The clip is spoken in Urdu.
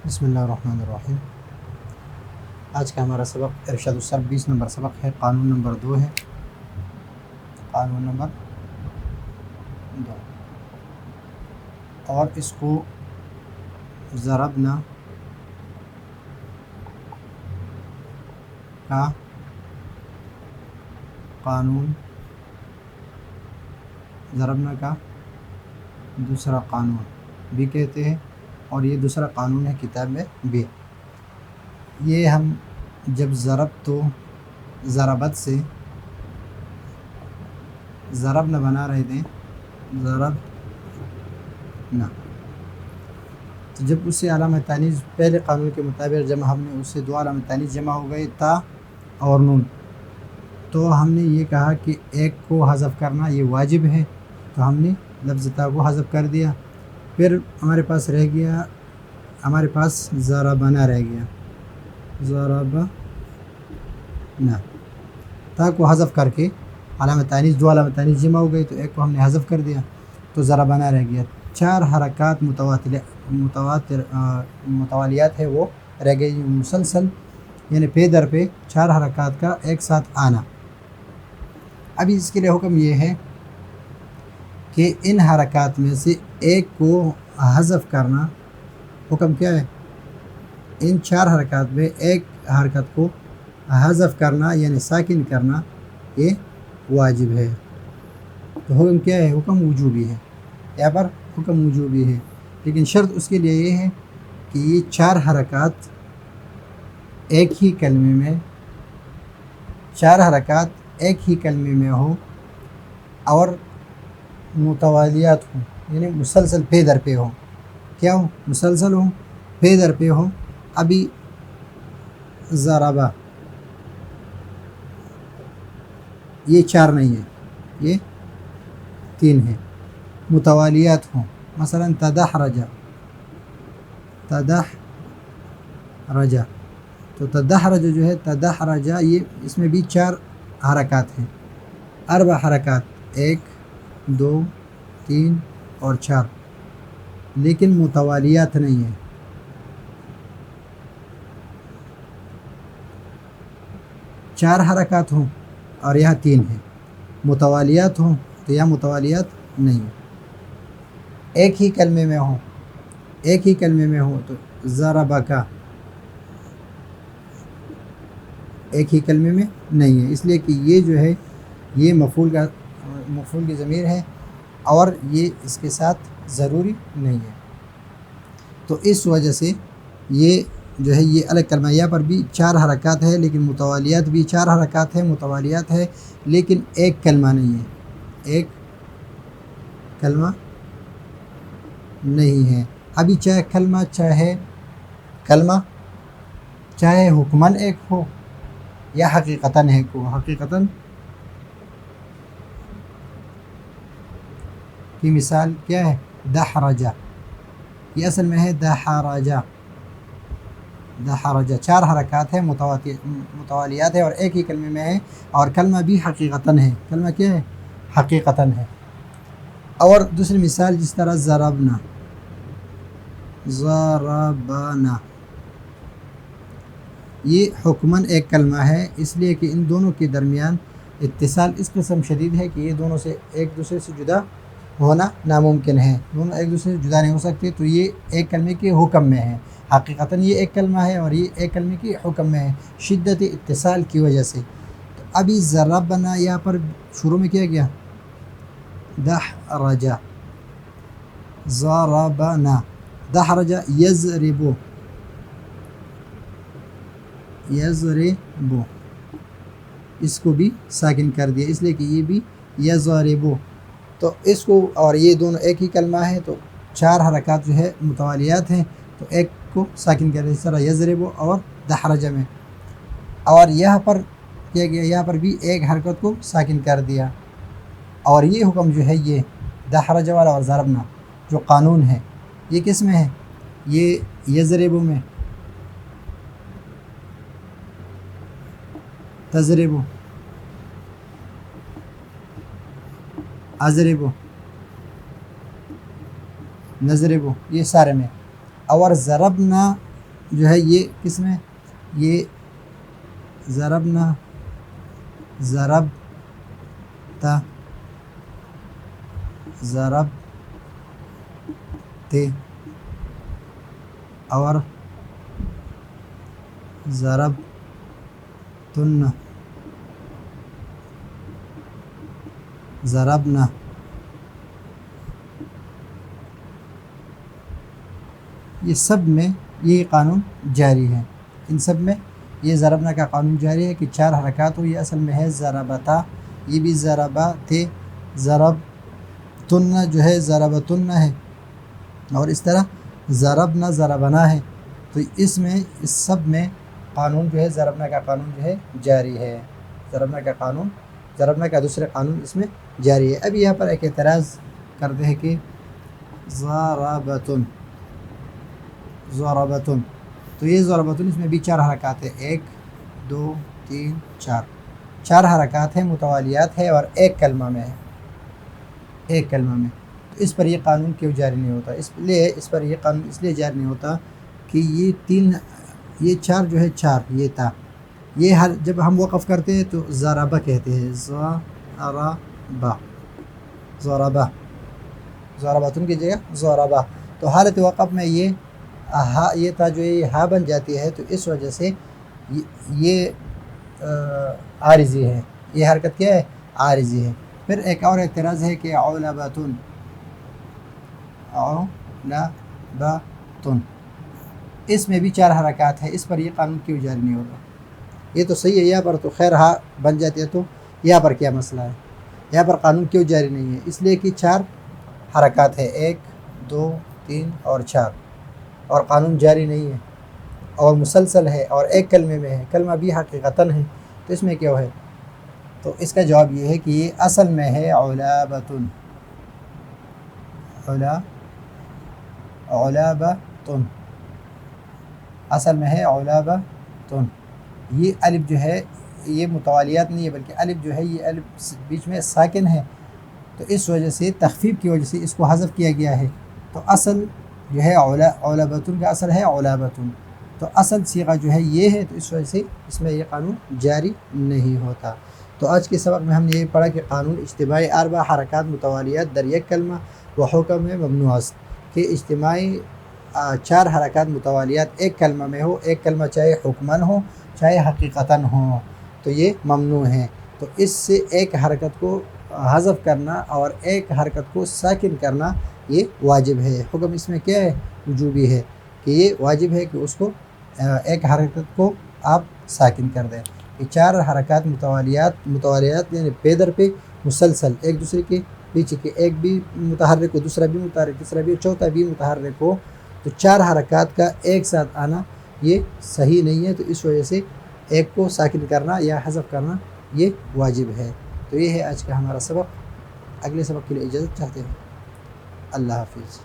بسم اللہ الرحمن الرحیم۔ آج کا ہمارا سبق ارشاد الصرف 20 نمبر سبق ہے، قانون نمبر 2 ہے۔ قانون نمبر 2 اور اس کو ضربنا کا قانون، ضربنا کا دوسرا قانون بھی کہتے ہیں، اور یہ دوسرا قانون ہے کتاب میں بھی۔ یہ ہم جب ضرب تو ضربت سے ضرب نہ بنا رہے تھے، ضرب نہ، تو جب اس سے علامت تانیث پہلے قانون کے مطابق جب ہم نے اس سے دو علامت تانیث جمع ہو گئے تا اور نون، تو ہم نے یہ کہا کہ ایک کو حذف کرنا یہ واجب ہے، تو ہم نے لفظ تا کو حذف کر دیا۔ پھر ہمارے پاس رہ گیا، ہمارے پاس ضربنا رہ گیا، ضربنا، تا کو حذف کر کے علامت تانیث دو علامت تانیث جمع ہو گئی، تو ایک کو ہم نے حذف کر دیا تو ضربنا رہ گیا۔ چار حرکات متوالیات ہے وہ رہ گئی، مسلسل یعنی پے در پہ چار حرکات کا ایک ساتھ آنا۔ ابھی اس کے لیے حکم یہ ہے کہ ان حرکات میں سے ایک کو حذف کرنا، حکم کیا ہے؟ ان چار حرکات میں ایک حرکت کو حذف کرنا یعنی ساکن کرنا یہ واجب ہے۔ تو حکم کیا ہے؟ حکم وجوبی ہے، یہاں پر حکم وجوبی ہے، لیکن شرط اس کے لیے یہ ہے کہ یہ چار حرکات ایک ہی کلمے میں، چار حرکات ایک ہی کلمے میں ہو اور متوالیات ہوں، یعنی مسلسل پے در پہ ہو۔ کیا ہو؟ مسلسل ہو، پے در پہ ہو۔ ابھی ضربہ یہ چار نہیں ہے، یہ تین ہے۔ متوالیات ہوں، مثلا تدحرج، تدحرج، تو تدحرج جو ہے، تدحرج یہ اس میں بھی چار حرکات ہیں، اربع حرکات، ایک، دو، تین اور چار، لیکن متوالیات نہیں ہیں۔ چار حرکات ہوں اور یہاں تین ہیں، متوالیات ہوں تو یہاں متوالیات نہیں ہیں۔ ایک ہی کلمے میں ہوں، ایک ہی کلمے میں ہوں تو ضربکا ایک ہی کلمے میں نہیں ہے، اس لیے کہ یہ جو ہے یہ مفعول کی ضمیر ہے اور یہ اس کے ساتھ ضروری نہیں ہے، تو اس وجہ سے یہ جو ہے یہ الگ کلمہ، یہاں پر بھی چار حرکات ہے لیکن متوالیات بھی چار حرکات ہے، متوالیات ہے لیکن ایک کلمہ نہیں ہے، ایک کلمہ نہیں ہے۔ ابھی چاہے کلمہ چاہے حکماً ایک ہو یا حقیقتاً ایک ہو۔ حقیقتاً کی مثال کیا ہے؟ دحرجہ، یہ اصل میں ہے دحرجہ، دحرجہ چار حرکات ہے، متوالیات ہے اور ایک ہی کلمے میں ہے، اور کلمہ بھی حقیقتاً ہے۔ کلمہ کیا ہے؟ حقیقتاً ہے۔ اور دوسری مثال جس طرح ضربنا، ضربنا، یہ حکماً ایک کلمہ ہے، اس لیے کہ ان دونوں کے درمیان اتصال اس قسم شدید ہے کہ یہ دونوں سے ایک دوسرے سے جدا ہونا ناممکن ہے، دونوں ایک دوسرے سے جدا نہیں ہو سکتے، تو یہ ایک کلمے کے حکم میں ہے۔ حقیقتاً یہ ایک کلمہ ہے اور یہ ایک کلمے کے حکم میں ہے، شدت اتصال کی وجہ سے۔ تو ابھی ضربنا یہاں پر شروع میں کیا گیا؟ دحرجہ، ضربنا، دحرجہ، یضربو، یضربو، اس کو بھی ساکن کر دیا، اس لیے کہ یہ بھی یضربو، تو اس کو اور یہ دونوں ایک ہی کلمہ ہے، تو چار حرکات جو ہے متوالیات ہیں، تو ایک کو ساکن کر دیا، اس طرح یضربو اور دحرجہ میں۔ اور یہاں پر کیا گیا؟ یہاں پر بھی ایک حرکت کو ساکن کر دیا، اور یہ حکم جو ہے یہ دحرجہ والا اور ضربنا جو قانون ہے یہ کس میں ہے؟ یہ یضربو میں، تضربو، اضربو، نضربو، یہ سارے میں، اور ضربنا جو ہے یہ کس میں، یہ ضربنا، ضربتا، ضربتے اور ضربتن، ضربنا، یہ سب میں یہ قانون جاری ہے، ان سب میں یہ ضربنا کا قانون جاری ہے کہ 4 حرکات ہو۔ یہ اصل میں ہے ضربتا، یہ بھی ضربتے، ضربتن جو ہے ضربتن ہے، اور اس طرح ضربنا ضربنا ہے۔ تو اس میں اس سب میں قانون جو ہے ضربنا کا قانون جو ہے جاری ہے، ضربنا کا قانون، ضربنا کا دوسرے قانون اس میں جاری ہے۔ اب یہاں پر ایک اعتراض کرتے ہیں کہ ضربتن، ضربتن، تو یہ ضربتن اس میں بھی 4 حرکات ہے، 1 2 3 4، 4 حرکات ہیں، متوالیات ہے، اور ایک کلمہ میں ہے، ایک کلمہ میں۔ تو اس پر یہ قانون کیوں جاری نہیں ہوتا؟ اس پر یہ قانون اس لیے جاری نہیں ہوتا کہ یہ 4 جو ہے 4، یہ تا، یہ ہر جب ہم وقف کرتے ہیں تو ضربہ کہتے ہیں، ضربہ، ضربہ، ضربتن کی جگہ ضربہ۔ تو حالت وقف میں یہ تا جو یہ ہا بن جاتی ہے، تو اس وجہ سے یہ عارضی ہے، یہ حرکت کیا ہے؟ عارضی ہے۔ پھر ایک اور اعتراض ہے کہ علبتن، علبتن، اس میں بھی 4 حرکات ہے، اس پر یہ قانون کیوں جاری نہیں ہوتا؟ یہ تو صحیح ہے، یہاں پر تو خیر ہا بن جاتی ہے، تو یہاں پر کیا مسئلہ ہے؟ یہاں پر قانون کیوں جاری نہیں ہے؟ اس لیے کہ 4 حرکات ہے، 1 2 3 اور 4، اور قانون جاری نہیں ہے، اور مسلسل ہے، اور ایک کلمے میں ہے، کلمہ بھی حقیقتاً ہے، تو اس میں کیا ہے؟ تو اس کا جواب یہ ہے کہ یہ اصل میں ہے علابتن، علابتن، اصل میں ہے علابتن۔ یہ الف جو ہے یہ متوالیات نہیں ہے، بلکہ الف جو ہے یہ الف بیچ میں ساکن ہے، تو اس وجہ سے تخفیف کی وجہ سے اس کو حذف کیا گیا ہے۔ تو اصل جو ہے علابتن کا اصل ہے علابتن، تو اصل صیغہ جو ہے یہ ہے، تو اس وجہ سے اس میں یہ قانون جاری نہیں ہوتا۔ تو آج کے سبق میں ہم نے یہ پڑھا کہ قانون اجتماعی 4 حرکات متوالیات در یک کلمہ و حکم ممنوع است، کہ اجتماعی 4 حرکات متوالیات ایک کلمہ میں ہو، ایک کلمہ چاہے حکماً ہو چاہے حقیقتاً ہو، تو یہ ممنوع ہے۔ تو اس سے ایک حرکت کو حذف کرنا اور ایک حرکت کو ساکن کرنا یہ واجب ہے۔ حکم اس میں کیا ہے؟ وجوبی ہے، کہ یہ واجب ہے کہ اس کو ایک حرکت کو آپ ساکن کر دیں۔ یہ 4 حرکات متوالیات یعنی پے در پہ مسلسل ایک دوسرے کے پیچھے کے، ایک بھی متحرک ہو، دوسرا بھی متحرک، تیسرا بھی، چوتھا بھی متحرک ہو، تو 4 حرکات کا ایک ساتھ آنا یہ صحیح نہیں ہے، تو اس وجہ سے ایک کو ساکن کرنا یا حذف کرنا یہ واجب ہے۔ تو یہ ہے آج کا ہمارا سبق، اگلے سبق کے لیے اجازت چاہتے ہیں، اللہ حافظ۔